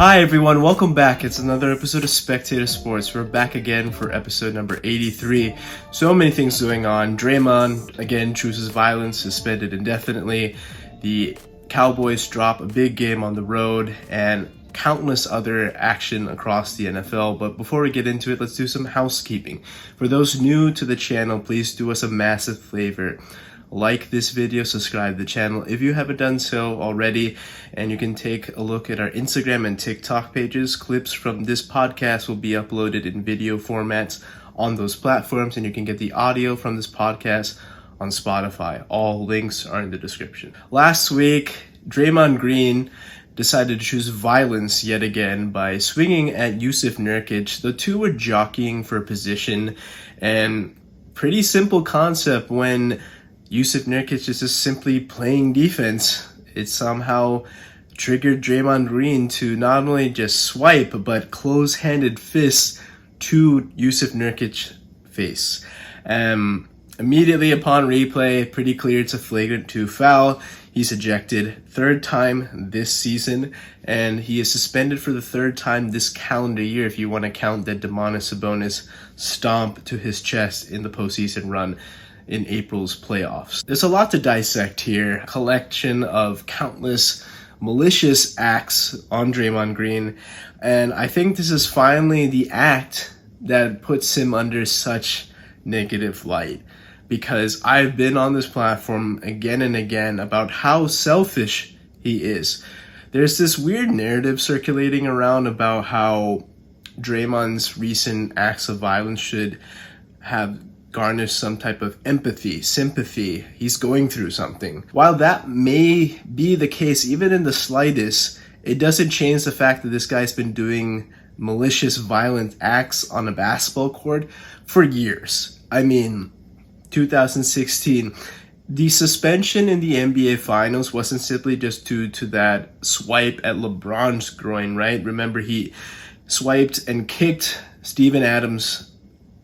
Hi everyone, welcome back. It's another episode of Spectator Sports. We're back again for episode number 83. So many things going on. Draymond, again, chooses violence, suspended indefinitely. The Cowboys drop a big game on the road, and countless other action across the NFL. But before we get into it, let's do some housekeeping. For those new to the channel, please do us a massive favor. Like this video, subscribe to the channel if you haven't done so already, and you can take a look at our Instagram and TikTok pages. Clips from this podcast will be uploaded in video formats on those platforms, and you can get the audio from this podcast on Spotify. All links are in the description. Last week, Draymond Green decided to choose violence yet again by swinging at Jusuf Nurkic. The two were jockeying for position, and pretty simple concept when Jusuf Nurkic is just simply playing defense. It somehow triggered Draymond Green to not only just swipe, but close-handed fists to Jusuf Nurkic's face. Immediately upon replay, pretty clear it's a flagrant 2 foul. He's ejected third time this season, and he is suspended for the third time this calendar year if you want to count that Domantas Sabonis stomp to his chest in the postseason run in April's playoffs. There's a lot to dissect here. A collection of countless malicious acts on Draymond Green, and I think this is finally the act that puts him under such negative light, because I've been on this platform again and again about how selfish he is. There's this weird narrative circulating around about how Draymond's recent acts of violence should have garnish some type of empathy, sympathy. He's going through something. While that may be the case, even in the slightest, it doesn't change the fact that this guy's been doing malicious, violent acts on a basketball court for years. I mean, 2016, the suspension in the NBA Finals wasn't simply just due to that swipe at LeBron's groin, right? Remember, he swiped and kicked Steven Adams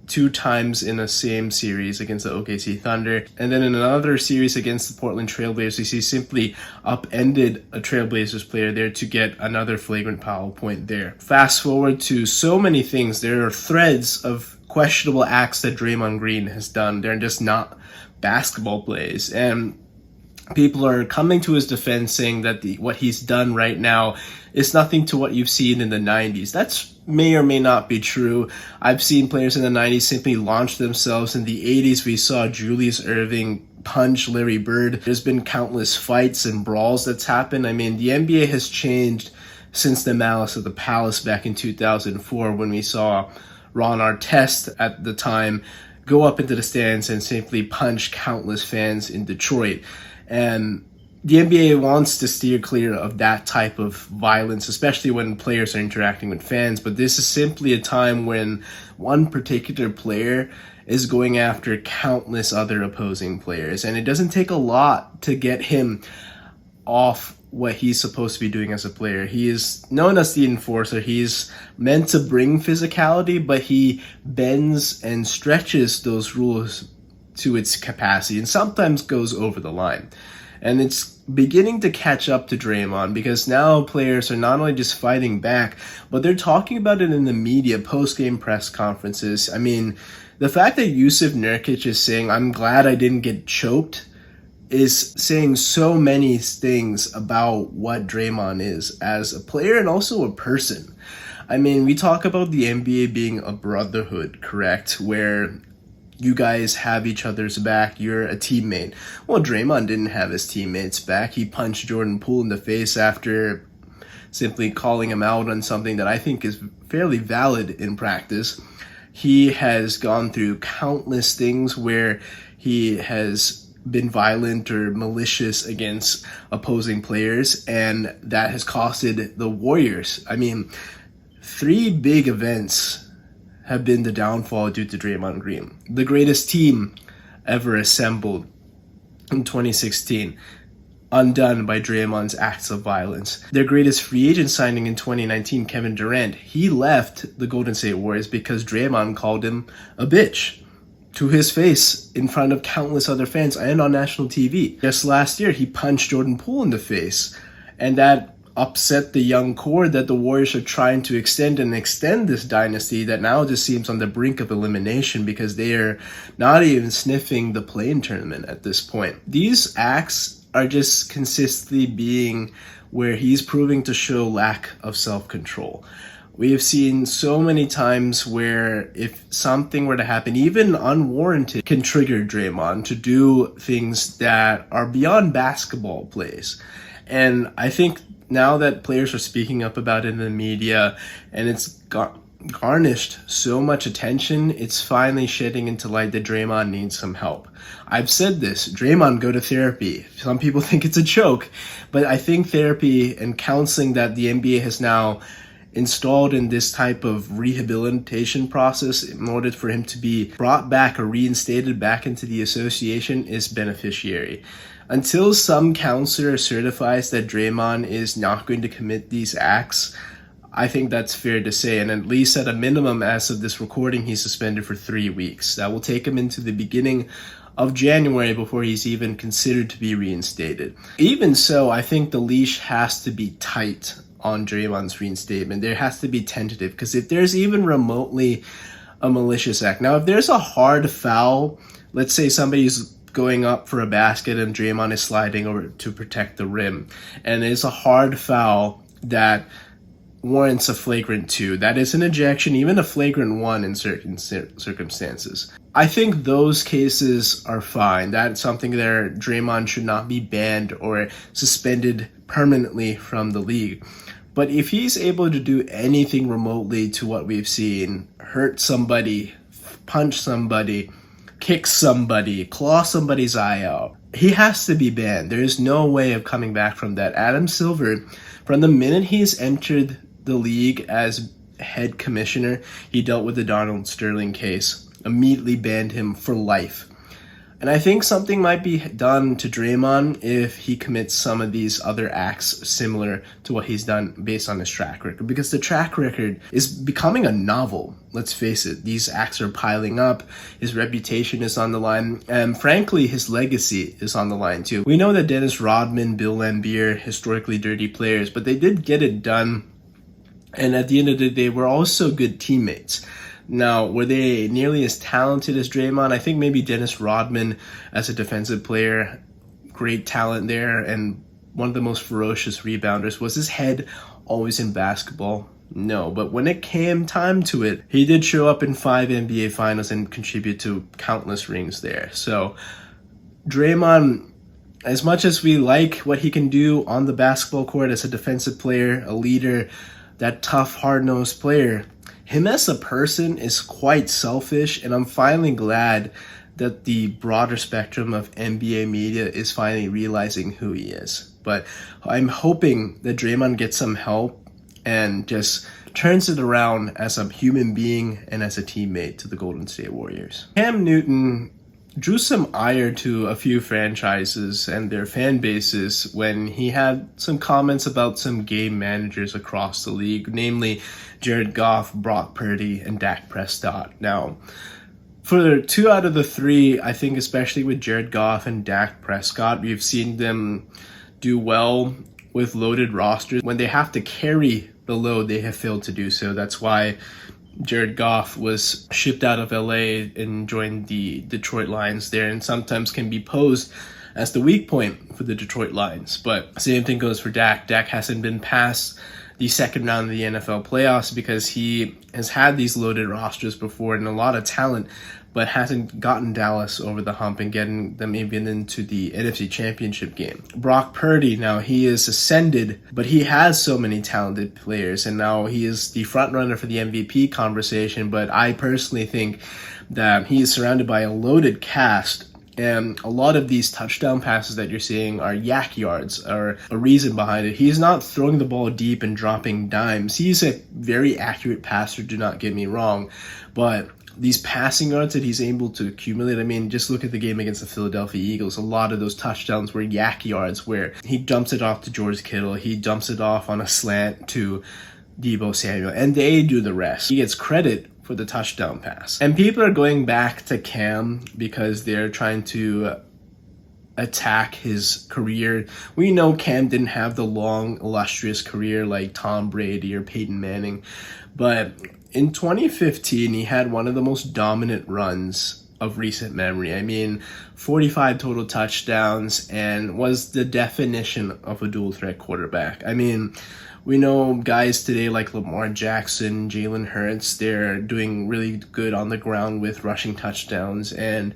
2 times in the same series against the OKC Thunder. And then in another series against the Portland Trailblazers, he simply upended a Trailblazers player there to get another flagrant foul point there. Fast forward to so many things. There are threads of questionable acts that Draymond Green has done. They're just not basketball plays. And people are coming to his defense saying that what he's done right now is nothing to what you've seen in the 90s. That's may or may not be true. I've seen players in the 90s simply launch themselves. In the 80s, we saw Julius Erving punch Larry Bird. There's been countless fights and brawls that's happened. I mean, the NBA has changed since the Malice of the Palace back in 2004 when we saw Ron Artest at the time go up into the stands and simply punch countless fans in Detroit. And the NBA wants to steer clear of that type of violence, especially when players are interacting with fans. But this is simply a time when one particular player is going after countless other opposing players. And it doesn't take a lot to get him off what he's supposed to be doing as a player. He is known as the enforcer. He's meant to bring physicality, but he bends and stretches those rules to its capacity and sometimes goes over the line. And it's beginning to catch up to Draymond, because now players are not only just fighting back, but they're talking about it in the media, post-game press conferences. I mean, the fact that Jusuf Nurkic is saying, "I'm glad I didn't get choked," is saying so many things about what Draymond is as a player and also a person. I mean, we talk about the NBA being a brotherhood, correct? Where you guys have each other's back. You're a teammate. Well, Draymond didn't have his teammates back. He punched Jordan Poole in the face after simply calling him out on something that I think is fairly valid in practice. He has gone through countless things where he has been violent or malicious against opposing players, and that has costed the Warriors. I mean, 3 big events have been the downfall due to Draymond Green. The greatest team ever assembled in 2016, undone by Draymond's acts of violence. Their greatest free agent signing in 2019, Kevin Durant, he left the Golden State Warriors because Draymond called him a bitch to his face in front of countless other fans and on national TV. Just last year, he punched Jordan Poole in the face, and that upset the young core that the Warriors are trying to extend this dynasty that now just seems on the brink of elimination because they are not even sniffing the play-in tournament at this point. These acts are just consistently being where he's proving to show lack of self-control. We have seen so many times where if something were to happen, even unwarranted, can trigger Draymond to do things that are beyond basketball plays. And I think now that players are speaking up about it in the media and it's garnished so much attention, it's finally shedding into light that Draymond needs some help. I've said this, Draymond, go to therapy. Some people think it's a joke, but I think therapy and counseling that the NBA has now installed in this type of rehabilitation process in order for him to be brought back or reinstated back into the association is beneficiary. Until some counselor certifies that Draymond is not going to commit these acts, I think that's fair to say. And at least at a minimum, as of this recording, he's suspended for 3 weeks. That will take him into the beginning of January before he's even considered to be reinstated. Even so, I think the leash has to be tight on Draymond's reinstatement. There has to be tentative, because if there's even remotely a malicious act, now if there's a hard foul, let's say somebody's going up for a basket and Draymond is sliding over to protect the rim, and it's a hard foul that warrants a flagrant 2, that is an ejection, even a flagrant 1 in certain circumstances. I think those cases are fine. That's something that Draymond should not be banned or suspended permanently from the league. But if he's able to do anything remotely to what we've seen, hurt somebody, punch somebody, kick somebody, claw somebody's eye out, he has to be banned. There is no way of coming back from that. Adam Silver, from the minute he's entered the league as head commissioner, he dealt with the Donald Sterling case, immediately banned him for life. And I think something might be done to Draymond if he commits some of these other acts similar to what he's done based on his track record, because the track record is becoming a novel. Let's face it, these acts are piling up, his reputation is on the line, and frankly, his legacy is on the line too. We know that Dennis Rodman, Bill Laimbeer, historically dirty players, but they did get it done, and at the end of the day, we're also good teammates. Now, were they nearly as talented as Draymond? I think maybe Dennis Rodman as a defensive player, great talent there, and one of the most ferocious rebounders. Was his head always in basketball? No, but when it came time to it, he did show up in 5 NBA finals and contribute to countless rings there. So, Draymond, as much as we like what he can do on the basketball court as a defensive player, a leader, that tough, hard-nosed player, him as a person is quite selfish, and I'm finally glad that the broader spectrum of NBA media is finally realizing who he is. But I'm hoping that Draymond gets some help and just turns it around as a human being and as a teammate to the Golden State Warriors. Cam Newton drew some ire to a few franchises and their fan bases when he had some comments about some game managers across the league, namely Jared Goff, Brock Purdy, and Dak Prescott. Now, for 2 out of the 3, I think especially with Jared Goff and Dak Prescott, we've seen them do well with loaded rosters. When they have to carry the load, they have failed to do so. That's why Jared Goff was shipped out of LA and joined the Detroit Lions there, and sometimes can be posed as the weak point for the Detroit Lions. But same thing goes for Dak. Dak hasn't been past the second round of the NFL playoffs because he has had these loaded rosters before and a lot of talent, but hasn't gotten Dallas over the hump and getting them even into the NFC Championship game. Brock Purdy, now he is ascended, but he has so many talented players, and now he is the front runner for the MVP conversation, but I personally think that he is surrounded by a loaded cast, and a lot of these touchdown passes that you're seeing are yak yards, are a reason behind it. He's not throwing the ball deep and dropping dimes. He's a very accurate passer, do not get me wrong, but these passing yards that he's able to accumulate, I mean, just look at the game against the Philadelphia Eagles. A lot of those touchdowns were yak yards where he dumps it off to George Kittle, he dumps it off on a slant to Deebo Samuel, and they do the rest. He gets credit for the touchdown pass. And people are going back to Cam because they're trying to attack his career. We know Cam didn't have the long, illustrious career like Tom Brady or Peyton Manning, but in 2015, he had one of the most dominant runs of recent memory. I mean, 45 total touchdowns and was the definition of a dual threat quarterback. I mean, we know guys today like Lamar Jackson, Jalen Hurts, they're doing really good on the ground with rushing touchdowns and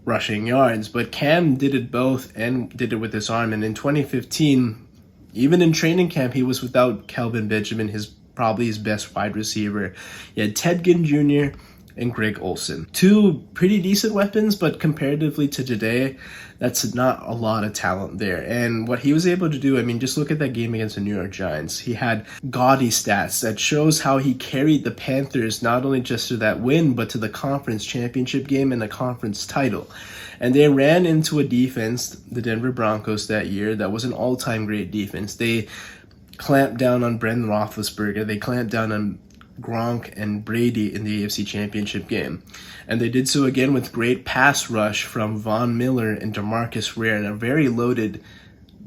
rushing yards, but Cam did it both and did it with his arm. And in 2015, even in training camp, he was without Kelvin Benjamin, probably his best wide receiver. He had Ted Ginn Jr. and Greg Olsen. Two pretty decent weapons, but comparatively to today, that's not a lot of talent there. And what he was able to do, I mean, just look at that game against the New York Giants. He had gaudy stats that shows how he carried the Panthers not only just to that win, but to the conference championship game and the conference title. And they ran into a defense, the Denver Broncos that year, that was an all-time great defense. They clamped down on Brendan Roethlisberger. They clamped down on Gronk and Brady in the AFC Championship game. And they did so again with great pass rush from Von Miller and DeMarcus Ware and a very loaded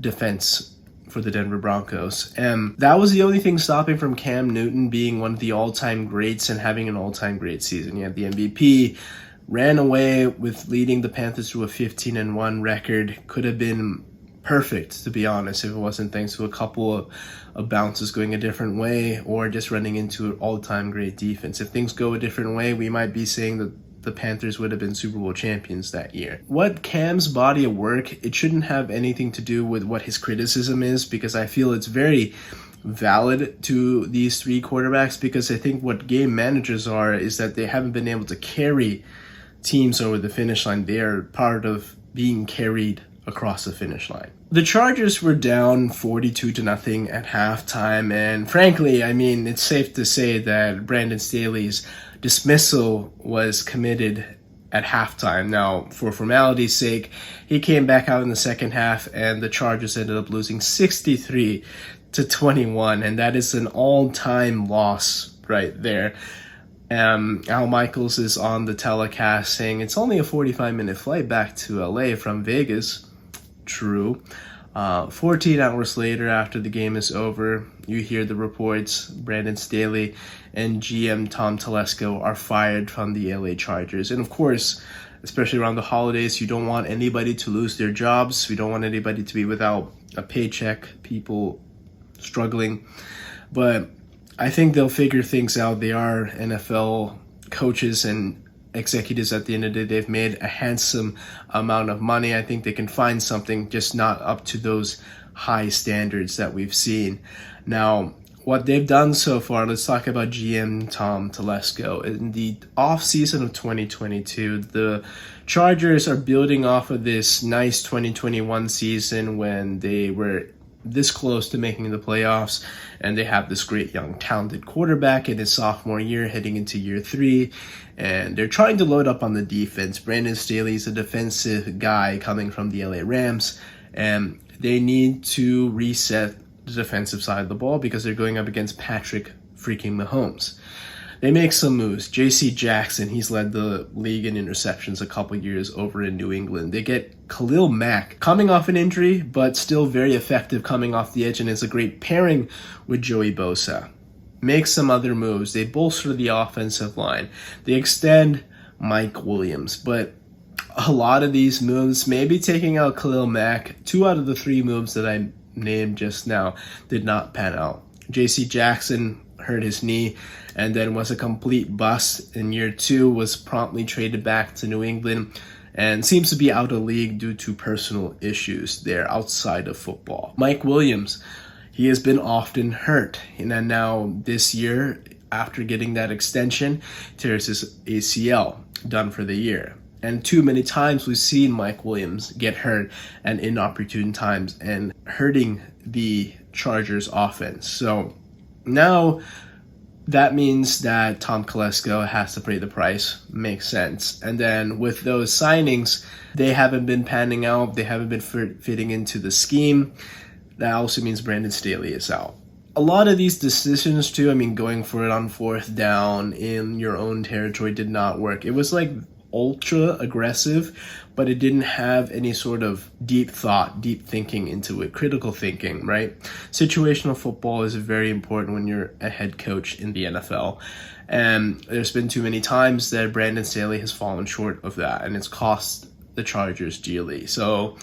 defense for the Denver Broncos. And that was the only thing stopping from Cam Newton being one of the all-time greats and having an all-time great season. He had the MVP, ran away with leading the Panthers to a 15-1 record. Could have been perfect, to be honest, if it wasn't thanks to a couple of bounces going a different way or just running into an all-time great defense. If things go a different way, we might be saying that the Panthers would have been Super Bowl champions that year. What Cam's body of work, it shouldn't have anything to do with what his criticism is, because I feel it's very valid to these three quarterbacks, because I think what game managers are is that they haven't been able to carry teams over the finish line. They are part of being carried across the finish line. The Chargers were down 42-0 at halftime, and frankly, I mean, it's safe to say that Brandon Staley's dismissal was committed at halftime. Now, for formality's sake, he came back out in the second half, and the Chargers ended up losing 63-21, and that is an all-time loss right there. Al Michaels is on the telecast saying it's only a 45-minute flight back to LA from Vegas. True. 14 hours later, after the game is over, you hear the reports Brandon Staley and GM Tom Telesco are fired from the LA Chargers. And of course, especially around the holidays, you don't want anybody to lose their jobs. We don't want anybody to be without a paycheck, people struggling. But I think they'll figure things out. They are NFL coaches and executives at the end of the day. They've made a handsome amount of money. I think they can find something, just not up to those high standards that we've seen. Now, what they've done so far, let's talk about GM Tom Telesco. In the offseason of 2022, the Chargers are building off of this nice 2021 season when they were this close to making the playoffs, and they have this great young talented quarterback in his sophomore year heading into year 3, and they're trying to load up on the defense. Brandon Staley is a defensive guy coming from the LA Rams, and they need to reset the defensive side of the ball because they're going up against Patrick freaking Mahomes. They make some moves. J.C. Jackson, he's led the league in interceptions a couple years over in New England. They get Khalil Mack, coming off an injury, but still very effective coming off the edge, and is a great pairing with Joey Bosa. Make some other moves. They bolster the offensive line. They extend Mike Williams, but a lot of these moves, maybe taking out Khalil Mack, 2 out of the 3 moves that I named just now did not pan out. J.C. Jackson hurt his knee and then was a complete bust in year 2, was promptly traded back to New England, and seems to be out of league due to personal issues there outside of football. Mike Williams, he has been often hurt, and then now this year, after getting that extension, tears his ACL, done for the year. And too many times we've seen Mike Williams get hurt at inopportune times and hurting the Chargers offense. So now that means that Tom Telesco has to pay the price. Makes sense. And then with those signings, they haven't been panning out. They haven't been fitting into the scheme. That also means Brandon Staley is out. A lot of these decisions too, I mean, going for it on 4th down in your own territory did not work. It was like ultra aggressive, but it didn't have any sort of deep thought, deep thinking into it, critical thinking, right? Situational football is very important when you're a head coach in the NFL. And there's been too many times that Brandon Staley has fallen short of that, and it's cost the Chargers dearly. So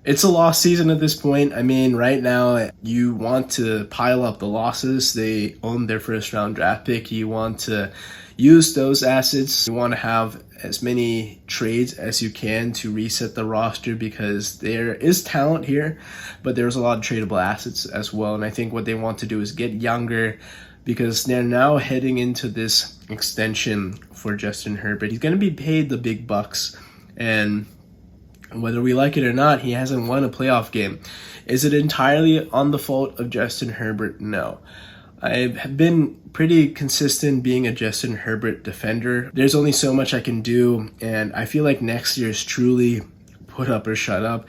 it's a lost season at this point. I mean, right now, you want to pile up the losses. They own their first round draft pick. You want to use those assets. You want to have as many trades as you can to reset the roster, because there is talent here, but there's a lot of tradable assets as well. And I think what they want to do is get younger, because they're now heading into this extension for Justin Herbert. He's going to be paid the big bucks, and whether we like it or not, he hasn't won a playoff game. Is it entirely on the fault of Justin Herbert? No. I've been pretty consistent being a Justin Herbert defender. There's only so much I can do, and I feel like next year is truly put up or shut up.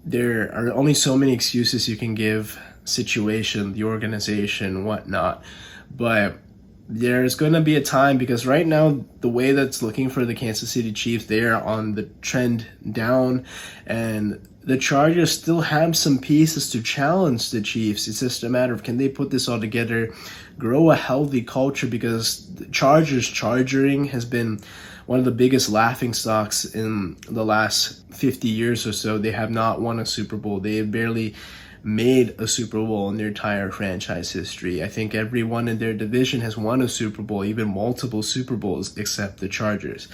There are only so many excuses you can give, situation, the organization, whatnot. But there's going to be a time, because right now the way that's looking for the Kansas City Chiefs, they are on the trend down, and the Chargers still have some pieces to challenge the Chiefs. It's just a matter of, can they put this all together, grow a healthy culture, because the Chargers charging has been one of the biggest laughing stocks in the last 50 years or so. They have not won a Super Bowl. They have barely made a Super Bowl in their entire franchise history. I think everyone in their division has won a Super Bowl, even multiple Super Bowls, except the Chargers.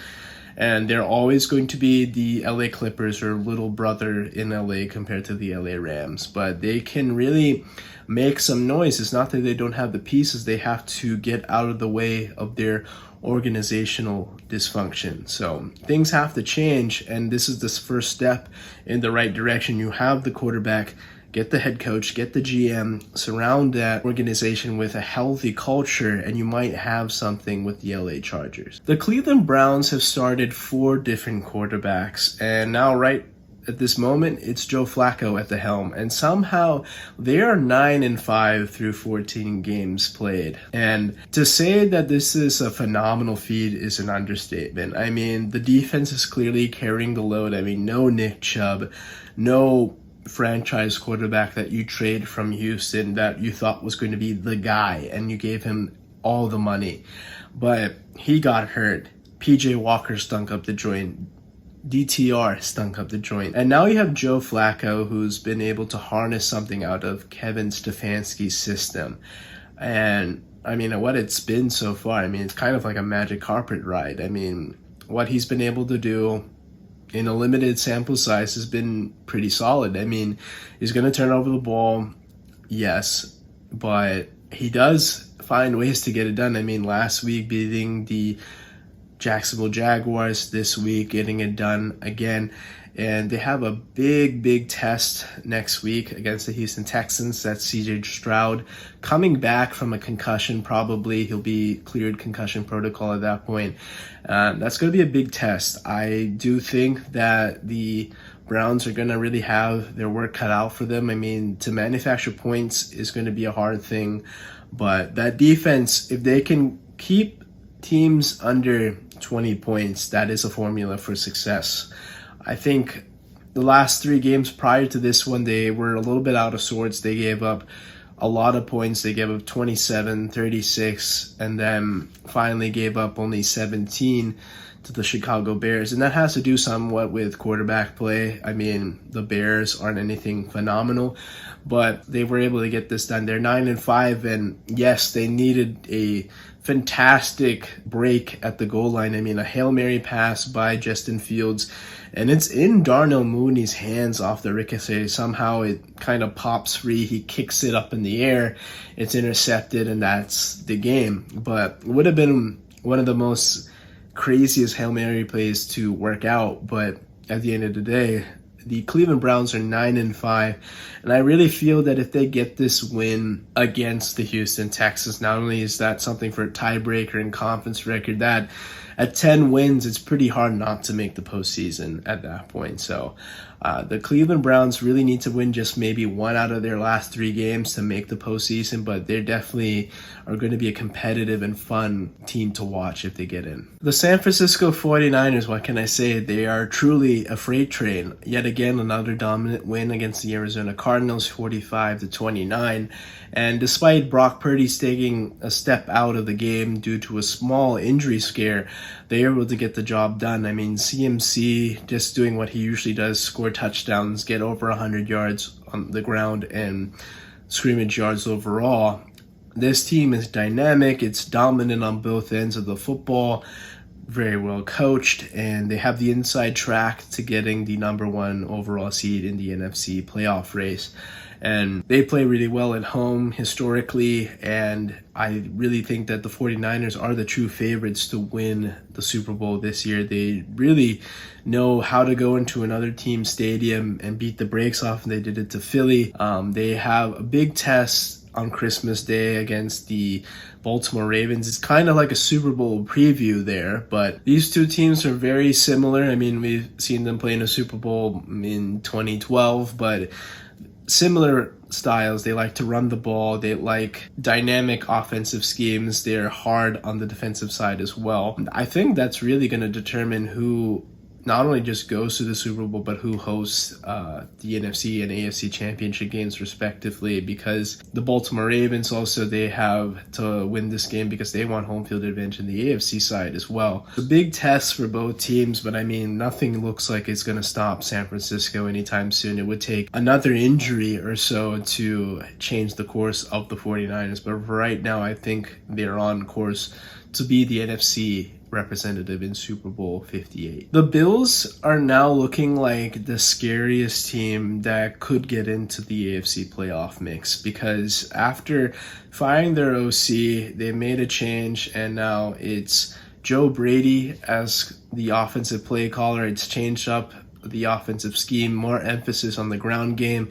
And they're always going to be the LA Clippers or little brother in LA compared to the LA Rams. But they can really make some noise. It's not that they don't have the pieces. They have to get out of the way of their organizational dysfunction. So things have to change, and this is the first step in the right direction. You have the quarterback. Get the head coach, get the GM, surround that organization with a healthy culture, and you might have something with the LA Chargers. The Cleveland Browns have started 4 different quarterbacks, and now right at this moment, it's Joe Flacco at the helm, and somehow they are 9-5 through 14 games played. And to say that this is a phenomenal feat is an understatement. I mean, the defense is clearly carrying the load. I mean, no Nick Chubb, no franchise quarterback that you trade from Houston that you thought was going to be the guy, and you gave him all the money, but he got hurt. PJ Walker stunk up the joint. DTR stunk up the joint. And now you have Joe Flacco, who's been able to harness something out of Kevin Stefanski's system. And I mean, what it's been so far, I mean, it's kind of like a magic carpet ride. I mean, what he's been able to do in a limited sample size has been pretty solid. I mean, he's going to turn over the ball, yes, but he does find ways to get it done. I mean, last week beating the Jacksonville Jaguars, this week getting it done again. And they have a big test next week against the Houston Texans. That's CJ Stroud coming back from a concussion. Probably he'll be cleared concussion protocol at that point. That's going to be a big test. I do think that the Browns are going to really have their work cut out for them. I mean, to manufacture points is going to be a hard thing. But that defense, if they can keep teams under 20 points, that is a formula for success. I think the last 3 games prior to this one, they were a little bit out of sorts. They gave up a lot of points. They gave up 27, 36, and then finally gave up only 17 to the Chicago Bears. And that has to do somewhat with quarterback play. I mean, the Bears aren't anything phenomenal, but they were able to get this done. They're 9-5, and yes, they needed a fantastic break at the goal line. I mean, a Hail Mary pass by Justin Fields, and it's in Darnell Mooney's hands off the ricochet. Somehow it kind of pops free. He kicks it up in the air. It's intercepted, and that's the game. But it would have been one of the most craziest Hail Mary plays to work out. But at the end of the day, the Cleveland Browns are 9-5, and I really feel that if they get this win against the Houston Texans, not only is that something for a tiebreaker and conference record, that at 10 wins, it's pretty hard not to make the postseason at that point. So The Cleveland Browns really need to win just maybe one out of their last 3 games to make the postseason, but they definitely are going to be a competitive and fun team to watch if they get in. The San Francisco 49ers, what can I say? They are truly a freight train. Yet again, another dominant win against the Arizona Cardinals, 45-29. And despite Brock Purdy taking a step out of the game due to a small injury scare, they were able to get the job done. I mean, CMC just doing what he usually does, score touchdowns, get over 100 yards on the ground, and scrimmage yards overall. This team is dynamic. It's dominant on both ends of the football, very well coached, and they have the inside track to getting the number 1 overall seed in the NFC playoff race. And they play really well at home historically, and I really think that the 49ers are the true favorites to win the Super Bowl this year. They really know how to go into another team's stadium and beat the brakes off, and they did it to Philly. They have a big test on Christmas Day against the Baltimore Ravens. It's kind of like a Super Bowl preview there, but these two teams are very similar. I mean, we've seen them play in a Super Bowl in 2012, but similar styles. They like to run the ball. They like dynamic offensive schemes. They're hard on the defensive side as well. I think that's really going to determine who not only just goes to the Super Bowl, but who hosts the NFC and AFC championship games respectively, because the Baltimore Ravens also, they have to win this game because they want home field advantage in the AFC side as well. It's a big test for both teams, but I mean, nothing looks like it's going to stop San Francisco anytime soon. It would take another injury or so to change the course of the 49ers, but right now I think they're on course to be the NFC representative in Super Bowl 58. The Bills are now looking like the scariest team that could get into the AFC playoff mix, because after firing their OC, they made a change, and now it's Joe Brady as the offensive play caller. It's changed up the offensive scheme, more emphasis on the ground game.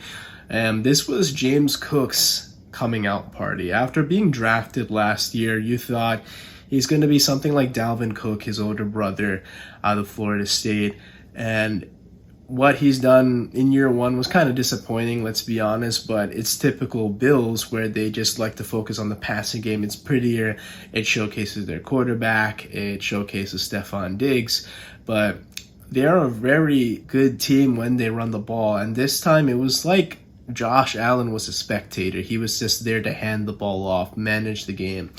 And this was James Cook's coming out party. After being drafted last year, you thought he's going to be something like Dalvin Cook, his older brother out of Florida State. And what he's done in year 1 was kind of disappointing, let's be honest, but it's typical Bills where they just like to focus on the passing game. It's prettier. It showcases their quarterback. It showcases Stephon Diggs. But they're a very good team when they run the ball. And this time it was like Josh Allen was a spectator. He was just there to hand the ball off, manage the game.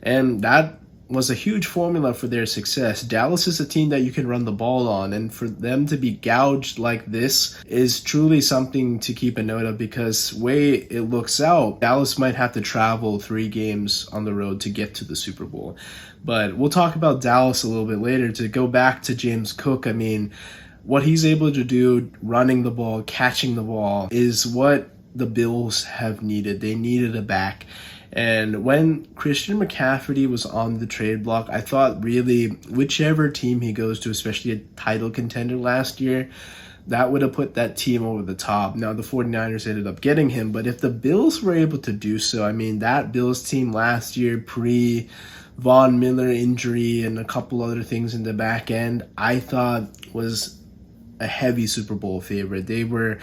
And that was a huge formula for their success. Dallas is a team that you can run the ball on, and for them to be gouged like this is truly something to keep a note of, because way it looks out, Dallas might have to travel 3 games on the road to get to the Super Bowl. But we'll talk about Dallas a little bit later. To go back to James Cook, I mean, what he's able to do running the ball, catching the ball, is what the Bills have needed. They needed a back. And when Christian McCaffrey was on the trade block, I thought really whichever team he goes to, especially a title contender last year, that would have put that team over the top. Now, the 49ers ended up getting him, but if the Bills were able to do so, I mean, that Bills team last year, pre-Von Miller injury and a couple other things in the back end, I thought was a heavy Super Bowl favorite. They were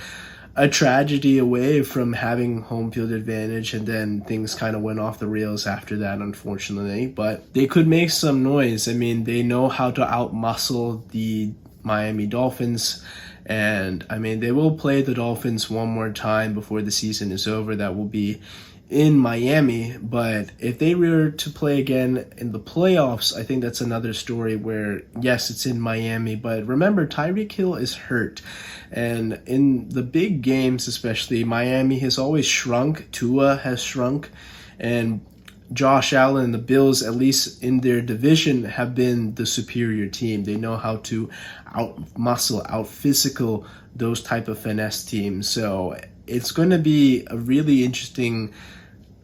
a tragedy away from having home field advantage, and then things kind of went off the rails after that, unfortunately. But they could make some noise. I mean, they know how to outmuscle the Miami Dolphins, and I mean, they will play the Dolphins one more time before the season is over. That will be in Miami, but if they were to play again in the playoffs, I think that's another story where, yes, it's in Miami, but remember, Tyreek Hill is hurt. And in the big games, especially, Miami has always shrunk. Tua has shrunk. And Josh Allen and the Bills, at least in their division, have been the superior team. They know how to out-muscle, out-physical those type of finesse teams. So it's going to be a really interesting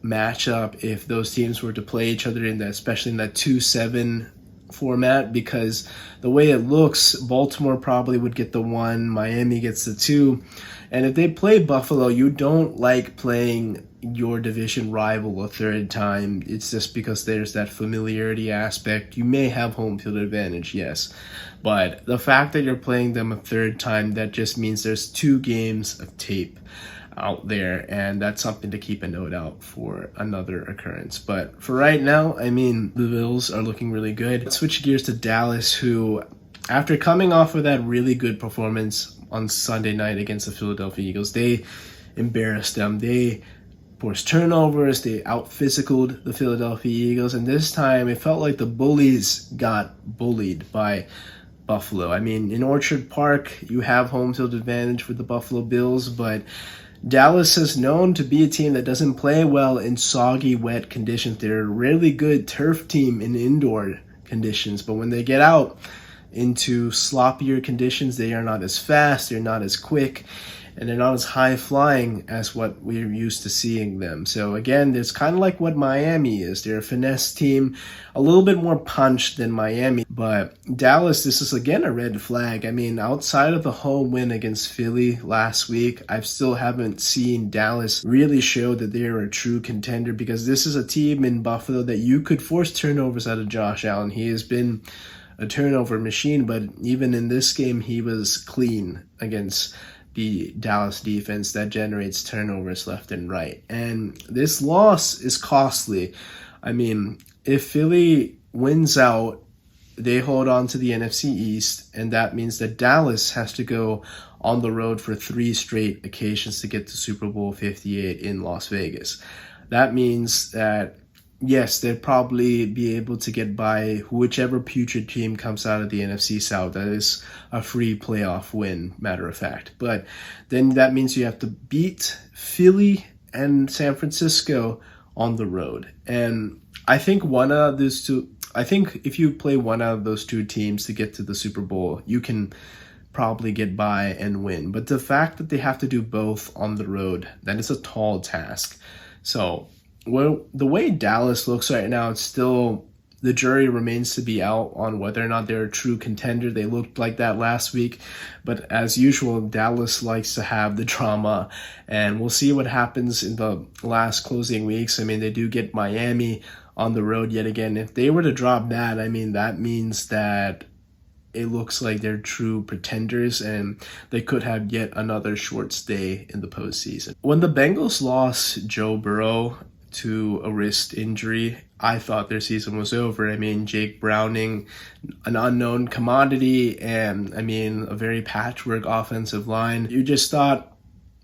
matchup if those teams were to play each other in that, especially in that 2-7 format, because the way it looks, Baltimore probably would get the 1, Miami gets the 2. And if they play Buffalo, you don't like playing your division rival a third time, it's just because there's that familiarity aspect. You may have home field advantage, yes, but the fact that you're playing them a third time, that just means there's 2 games of tape out there, and that's something to keep a note out for another occurrence. But for right now, I mean, the Bills are looking really good. Let's switch gears to Dallas, who, after coming off of that really good performance on Sunday night against the Philadelphia Eagles, they embarrassed them. They forced turnovers, they out-physicaled the Philadelphia Eagles, and this time it felt like the bullies got bullied by Buffalo. I mean, in Orchard Park, you have home field advantage with the Buffalo Bills, but Dallas is known to be a team that doesn't play well in soggy, wet conditions. They're a really good turf team in indoor conditions, but when they get out into sloppier conditions, they are not as fast, they're not as quick, and they're not as high flying as what we're used to seeing them. So again, it's kind of like what Miami is. They're a finesse team, a little bit more punch than Miami. But Dallas, this is again a red flag. I mean, outside of the home win against Philly last week, I still haven't seen Dallas really show that they're a true contender, because this is a team in Buffalo that you could force turnovers out of Josh Allen. He has been a turnover machine, but even in this game, he was clean against the Dallas defense that generates turnovers left and right. And this loss is costly. I mean, if Philly wins out, they hold on to the NFC East, and that means that Dallas has to go on the road for 3 straight occasions to get to Super Bowl 58 in Las Vegas. That means that, yes, they'll probably be able to get by whichever putrid team comes out of the NFC South. That is a free playoff win, matter of fact. But then that means you have to beat Philly and San Francisco on the road. And I think if you play one out of those 2 teams to get to the Super Bowl, you can probably get by and win. But the fact that they have to do both on the road, that is a tall task. So, well, the way Dallas looks right now, it's still, the jury remains to be out on whether or not they're a true contender. They looked like that last week, but as usual, Dallas likes to have the drama, and we'll see what happens in the last closing weeks. I mean, they do get Miami on the road yet again. If they were to drop that, I mean, that means that it looks like they're true pretenders, and they could have yet another short stay in the postseason. When the Bengals lost Joe Burrow to a wrist injury, I thought their season was over. I mean, Jake Browning, an unknown commodity, and I mean, a very patchwork offensive line. You just thought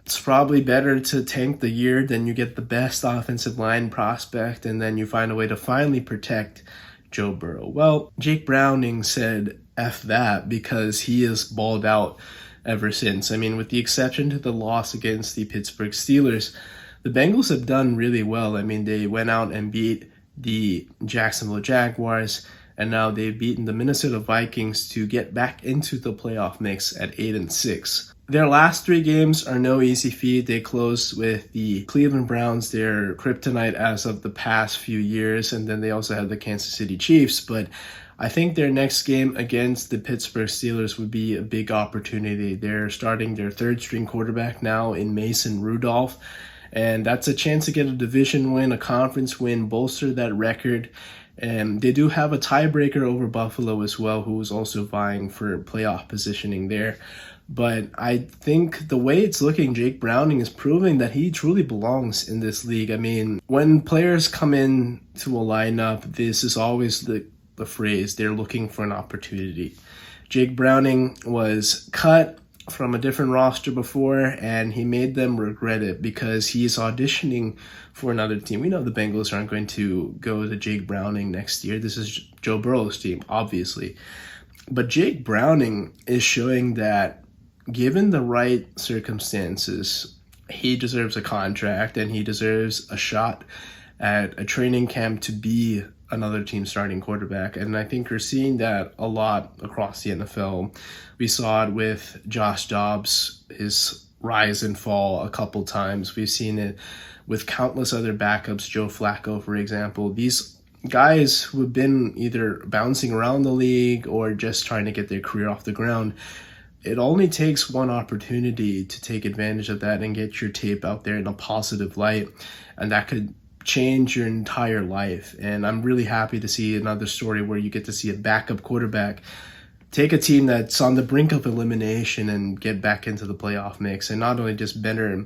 it's probably better to tank the year than you get the best offensive line prospect, and then you find a way to finally protect Joe Burrow. Well, Jake Browning said F that, because he has balled out ever since. I mean, with the exception to the loss against the Pittsburgh Steelers, the Bengals have done really well. I mean, they went out and beat the Jacksonville Jaguars, and now they've beaten the Minnesota Vikings to get back into the playoff mix at 8-6. Their last 3 games are no easy feat. They closed with the Cleveland Browns, their kryptonite as of the past few years, and then they also had the Kansas City Chiefs. But I think their next game against the Pittsburgh Steelers would be a big opportunity. They're starting their 3rd-string quarterback now in Mason Rudolph, and that's a chance to get a division win, a conference win, bolster that record. And they do have a tiebreaker over Buffalo as well, who is also vying for playoff positioning there. But I think the way it's looking, Jake Browning is proving that he truly belongs in this league. I mean, when players come in to a lineup, this is always the phrase, they're looking for an opportunity. Jake Browning was cut from a different roster before, and he made them regret it because he is auditioning for another team. We know the Bengals aren't going to go to Jake Browning next year. This is Joe Burrow's team, obviously. But Jake Browning is showing that given the right circumstances, he deserves a contract and he deserves a shot at a training camp to be another team starting quarterback. And I think we're seeing that a lot across the NFL. We saw it with Josh Dobbs, his rise and fall a couple times. We've seen it with countless other backups, Joe Flacco, for example. These guys who have been either bouncing around the league or just trying to get their career off the ground, it only takes one opportunity to take advantage of that and get your tape out there in a positive light, and that could change your entire life. And I'm really happy to see another story where you get to see a backup quarterback take a team that's on the brink of elimination and get back into the playoff mix, and not only just better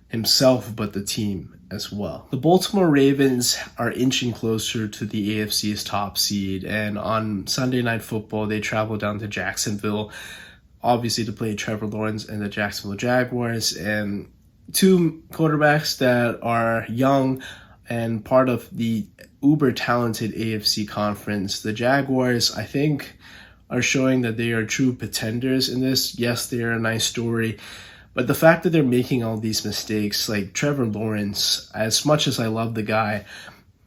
himself but the team as well. The Baltimore Ravens are inching closer to the AFC's top seed, and on Sunday Night Football they travel down to Jacksonville, obviously to play Trevor Lawrence and the Jacksonville Jaguars, and two quarterbacks that are young and part of the uber talented AFC conference. The Jaguars, I think, are showing that they are true pretenders in this. Yes, they are a nice story, but the fact that they're making all these mistakes, like Trevor Lawrence, as much as I love the guy,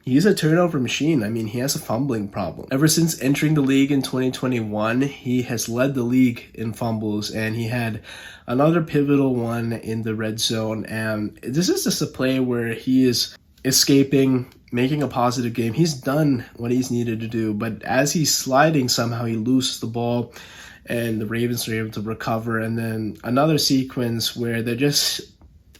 he's a turnover machine. I mean, he has a fumbling problem. Ever since entering the league in 2021, he has led the league in fumbles, and he had another pivotal one in the red zone. And this is just a play where he is escaping, making a positive game. He's done what he's needed to do, but as he's sliding, somehow he loses the ball, and the Ravens are able to recover. And then another sequence where they're just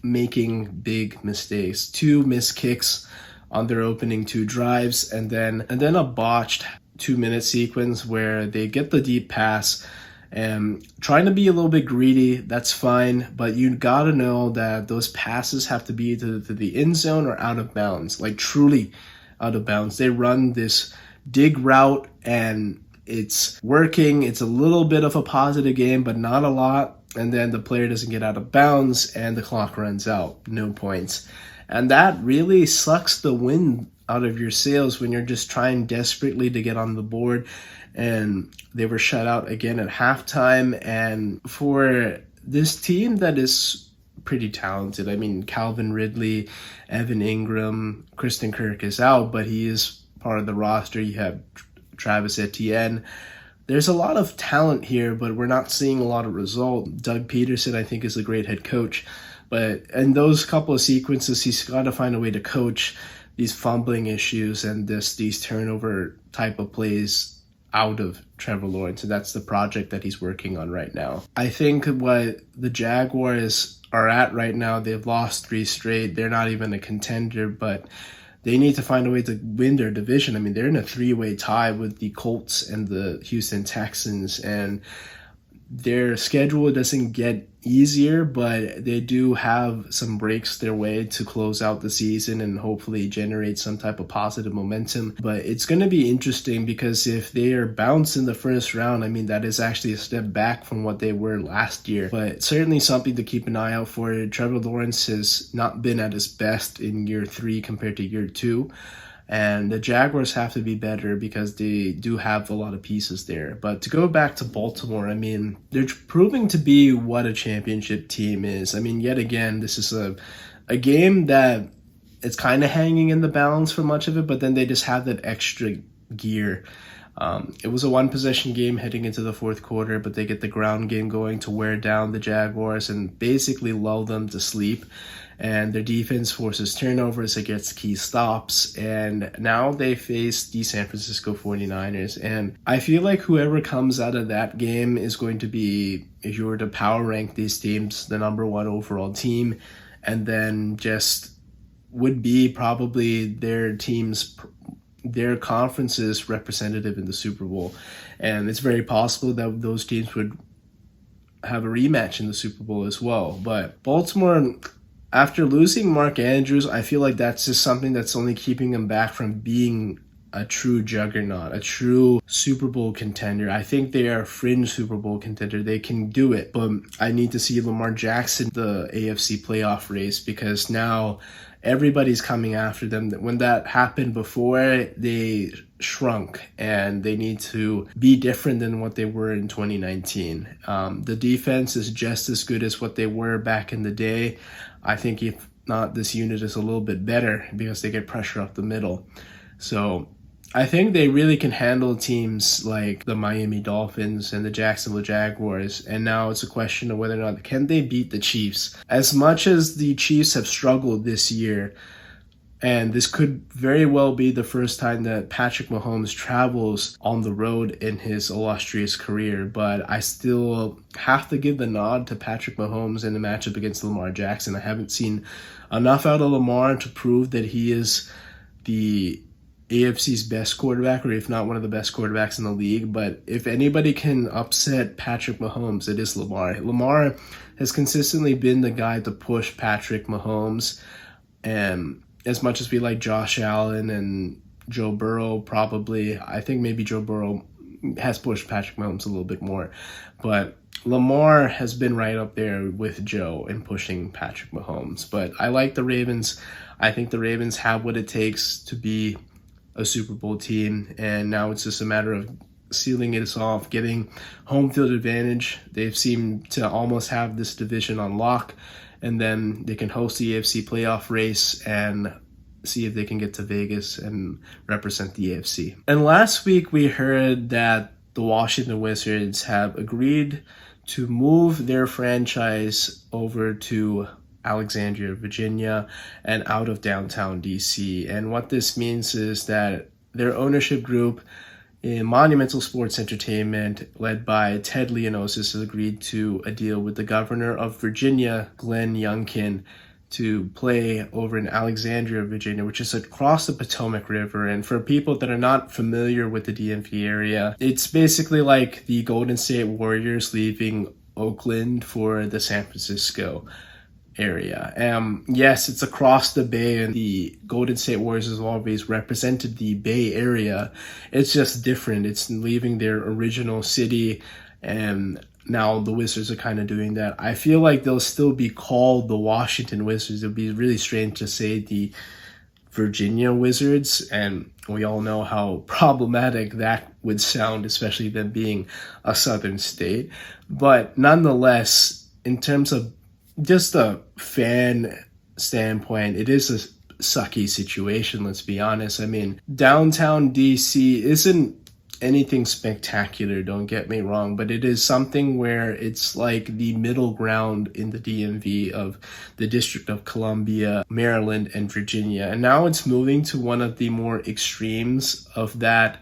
making big mistakes. Two missed kicks on their opening two drives, and then a botched 2-minute sequence where they get the deep pass and trying to be a little bit greedy. That's fine, but you gotta know that those passes have to be to the end zone or out of bounds, like truly out of bounds. They run this dig route and it's working. It's a little bit of a positive game, but not a lot. And then the player doesn't get out of bounds and the clock runs out, no points. And that really sucks the wind out of your sails when you're just trying desperately to get on the board. And they were shut out again at halftime. And for this team that is pretty talented, I mean, Calvin Ridley, Evan Ingram, Kristen Kirk is out, but he is part of the roster. You have Travis Etienne. There's a lot of talent here, but we're not seeing a lot of result. Doug Peterson, I think, is a great head coach. But in those couple of sequences, he's got to find a way to coach these fumbling issues and these turnover type of plays out of Trevor Lawrence. And that's the project that he's working on right now. I think what the Jaguars are at right now, they've lost 3 straight. They're not even a contender, but they need to find a way to win their division. I mean, they're in a 3-way tie with the Colts and the Houston Texans, and their schedule doesn't get easier, but they do have some breaks their way to close out the season and hopefully generate some type of positive momentum. But it's going to be interesting because if they are bounced in the first round, I mean, that is actually a step back from what they were last year. But certainly something to keep an eye out for. Trevor Lawrence has not been at his best in year 3 compared to year 2. And the Jaguars have to be better because they do have a lot of pieces there. But to go back to Baltimore, I mean, they're proving to be what a championship team is. I mean, yet again, this is a game that it's kind of hanging in the balance for much of it, but then they just have that extra gear. It was a 1-possession game heading into the fourth quarter, but they get the ground game going to wear down the Jaguars and basically lull them to sleep. And their defense forces turnovers, it gets key stops, and now they face the San Francisco 49ers. And I feel like whoever comes out of that game is going to be, if you were to power rank these teams, the number 1 overall team, and then just would be probably their conference's representative in the Super Bowl. And it's very possible that those teams would have a rematch in the Super Bowl as well. But Baltimore, after losing Mark Andrews, I feel like that's just something that's only keeping them back from being a true juggernaut, a true Super Bowl contender. I think they are a fringe Super Bowl contender. They can do it, but I need to see Lamar Jackson the AFC playoff race, because now everybody's coming after them. When that happened before, they shrunk, and they need to be different than what they were in 2019. The defense is just as good as what they were back in the day. I think if not, this unit is a little bit better because they get pressure up the middle. So I think they really can handle teams like the Miami Dolphins and the Jacksonville Jaguars. And now it's a question of whether or not can they beat the Chiefs. As much as the Chiefs have struggled this year, And this could very well be the first time that Patrick Mahomes travels on the road in his illustrious career. But I still have to give the nod to Patrick Mahomes in the matchup against Lamar Jackson. I haven't seen enough out of Lamar to prove that he is the AFC's best quarterback, or if not one of the best quarterbacks in the league. But if anybody can upset Patrick Mahomes, it is Lamar. Lamar has consistently been the guy to push Patrick Mahomes. And as much as we like Josh Allen and Joe Burrow, probably, I think maybe Joe Burrow has pushed Patrick Mahomes a little bit more. But Lamar has been right up there with Joe in pushing Patrick Mahomes. But I like the Ravens. I think the Ravens have what it takes to be a Super Bowl team. And now it's just a matter of sealing it off, getting home field advantage. They've seemed to almost have this division on lock. And then they can host the AFC playoff race and see if they can get to Vegas and represent the AFC. And last week we heard that the Washington Wizards have agreed to move their franchise over to Alexandria, Virginia, and out of downtown DC. And what this means is that their ownership group in Monumental Sports Entertainment, led by Ted Leonosis, has agreed to a deal with the governor of Virginia, Glenn Youngkin, to play over in Alexandria, Virginia, which is across the Potomac River. And for people that are not familiar with the DMV area, it's basically like the Golden State Warriors leaving Oakland for the San Francisco area. Yes, it's across the bay, and the Golden State Warriors has always represented the Bay Area. It's just different. It's leaving their original city, and now the Wizards are kind of doing that. I feel like they'll still be called the Washington Wizards. It would be really strange to say the Virginia Wizards, and we all know how problematic that would sound, especially them being a southern state. But nonetheless, in terms of just a fan standpoint, it is a sucky situation, let's be honest. I mean, downtown DC isn't anything spectacular, don't get me wrong, but it is something where it's like the middle ground in the DMV of the District of Columbia, Maryland, and Virginia. And now it's moving to one of the more extremes of that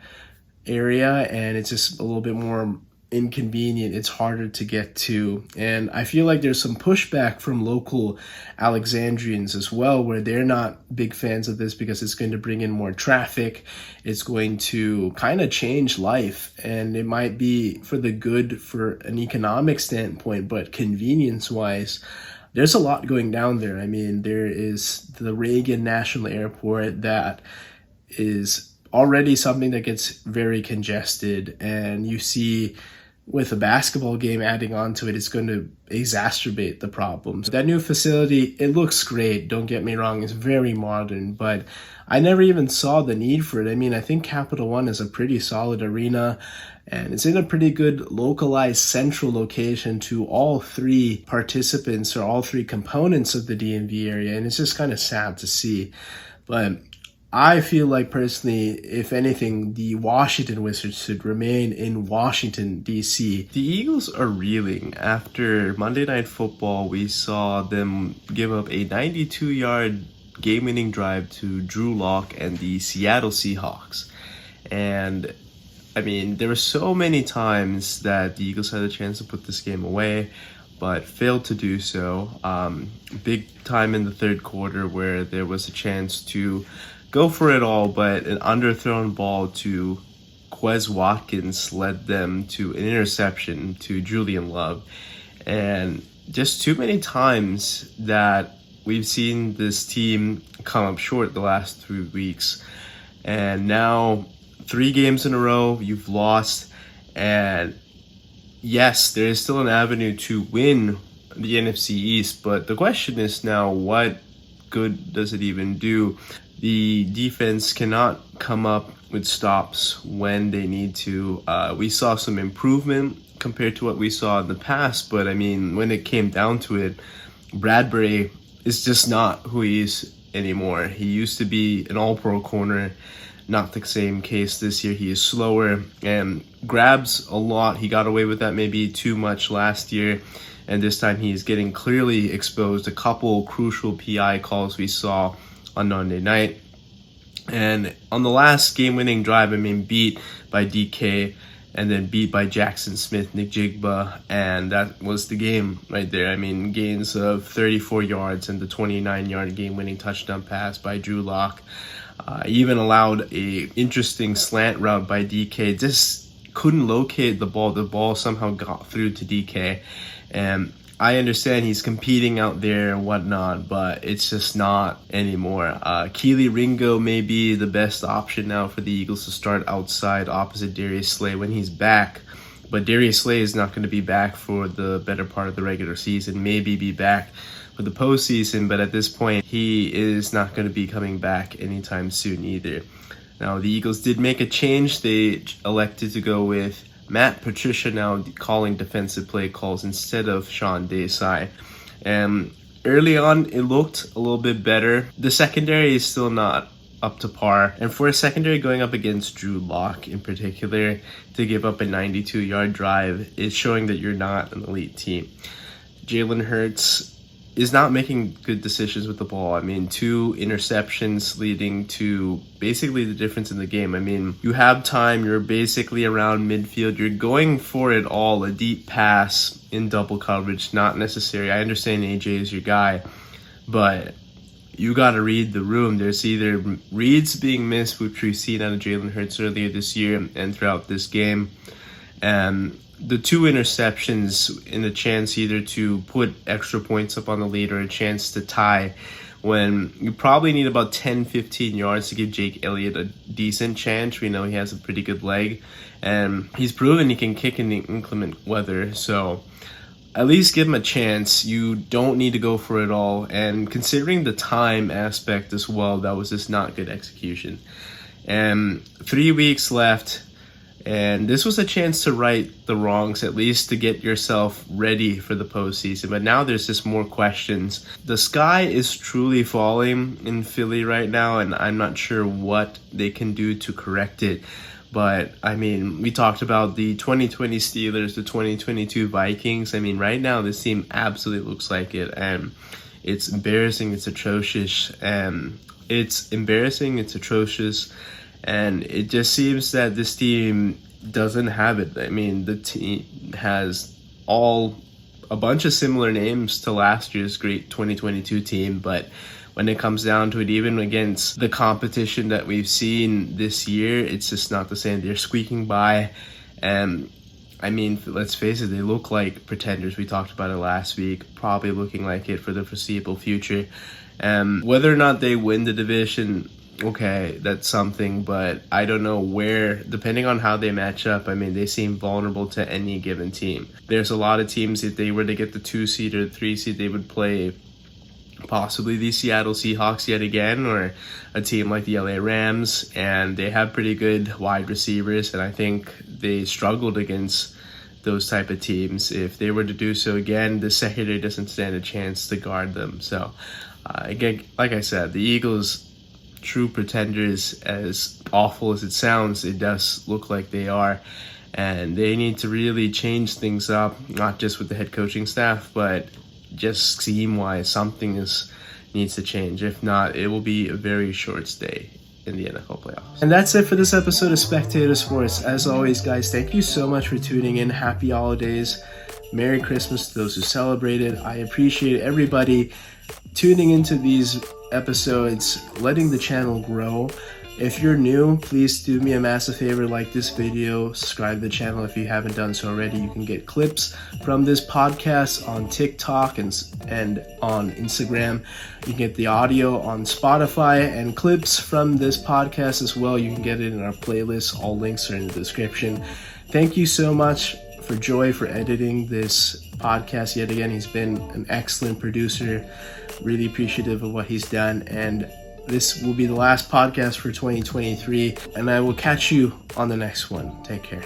area, and it's just a little bit more inconvenient. It's harder to get to, and I feel like there's some pushback from local Alexandrians as well, where they're not big fans of this because it's going to bring in more traffic. It's going to kind of change life, and it might be for the good for an economic standpoint, but convenience wise, there's a lot going down there. I mean, there is the Reagan National Airport that is already something that gets very congested, and you see with a basketball game adding on to it, it's going to exacerbate the problems. That new facility, it looks great, don't get me wrong, it's very modern, but I never even saw the need for it. I mean, I think Capital One is a pretty solid arena, and it's in a pretty good localized central location to all three participants or all three components of the DMV area, and it's just kind of sad to see. But I feel like personally, if anything, the Washington Wizards should remain in Washington, D.C. The Eagles are reeling. After Monday Night Football, we saw them give up a 92-yard game-winning drive to Drew Lock and the Seattle Seahawks. And, I mean, there were so many times that the Eagles had a chance to put this game away, but failed to do so. Big time in the third quarter where there was a chance to go for it all, but an underthrown ball to Quez Watkins led them to an interception to Julian Love. And just too many times that we've seen this team come up short the last 3 weeks. And now 3 games in a row you've lost. And yes, there is still an avenue to win the NFC East, but the question is now, what good does it even do? The defense cannot come up with stops when they need to. We saw some improvement compared to what we saw in the past, but I mean, when it came down to it, Bradbury is just not who he is anymore. He used to be an all-pro corner, not the same case this year. He is slower and grabs a lot. He got away with that maybe too much last year, and this time he's getting clearly exposed. A couple crucial PI calls we saw on Monday night. And on the last game-winning drive, beat by DK and then beat by Jackson Smith, Njigba, and that was the game right there. Gains of 34 yards and the 29-yard game-winning touchdown pass by Drew Lock. Even allowed a interesting slant route by DK. Just couldn't locate the ball. The ball somehow got through to DK. And I understand he's competing out there and whatnot, but it's just not anymore. Keely Ringo may be the best option now for the Eagles to start outside opposite Darius Slay when he's back. But Darius Slay is not going to be back for the better part of the regular season, maybe be back for the postseason, but at this point, he is not going to be coming back anytime soon either. Now, the Eagles did make a change. They elected to go with Matt Patricia now calling defensive play calls instead of Sean Desai. And early on, it looked a little bit better. The secondary is still not up to par. And for a secondary going up against Drew Lock in particular, to give up a 92-yard drive is showing that you're not an elite team. Jalen Hurts is not making good decisions with the ball. 2 interceptions leading to basically the difference in the game. You have time, you're basically around midfield, you're going for it all, a deep pass in double coverage, not necessary. I understand AJ is your guy, but you got to read the room. There's either reads being missed, which we've seen out of Jalen Hurts earlier this year and throughout this game, and the 2 interceptions in a chance either to put extra points up on the lead or a chance to tie when you probably need about 10-15 yards to give Jake Elliott a decent chance. We know he has a pretty good leg, and he's proven he can kick in the inclement weather, so at least give him a chance. You don't need to go for it all, and considering the time aspect as well, that was just not good execution. And 3 weeks left, and this was a chance to right the wrongs, at least to get yourself ready for the postseason. But now there's just more questions. The sky is truly falling in Philly right now, and I'm not sure what they can do to correct it. But, we talked about the 2020 Steelers, the 2022 Vikings. Right now this team absolutely looks like it, and it's embarrassing, it's atrocious, and it's and it just seems that this team doesn't have it. The team has a bunch of similar names to last year's great 2022 team, but when it comes down to it, even against the competition that we've seen this year, it's just not the same. They're squeaking by, and let's face it, they look like pretenders. We talked about it last week, probably looking like it for the foreseeable future. Whether or not they win the division, okay, that's something, but I don't know where, depending on how they match up. They seem vulnerable to any given team. There's a lot of teams, if they were to get the 2 seed or 3 seed, they would play possibly the Seattle Seahawks yet again, or a team like the LA Rams, and they have pretty good wide receivers, and I think they struggled against those type of teams. If they were to do so again, the secondary doesn't stand a chance to guard them. So again, like I said, the Eagles, true pretenders, as awful as it sounds, it does look like they are, and they need to really change things up, not just with the head coaching staff, but just scheme-wise, something needs to change. If not, it will be a very short stay in the NFL playoffs. And that's it for this episode of Spectator Sports. As always, guys, thank you so much for tuning in. Happy holidays. Merry Christmas to those who celebrated. I appreciate everybody tuning into these episodes, letting the channel grow. If you're new, please do me a massive favor, like this video, subscribe to the channel if you haven't done so already. You can get clips from this podcast on TikTok and on Instagram. You can get the audio on Spotify and clips from this podcast as well. You can get it in our playlist. All links are in the description. Thank you so much for Joy for editing this podcast yet again. He's been an excellent producer. Really appreciative of what he's done, and this will be the last podcast for 2023, and I will catch you on the next one. Take care.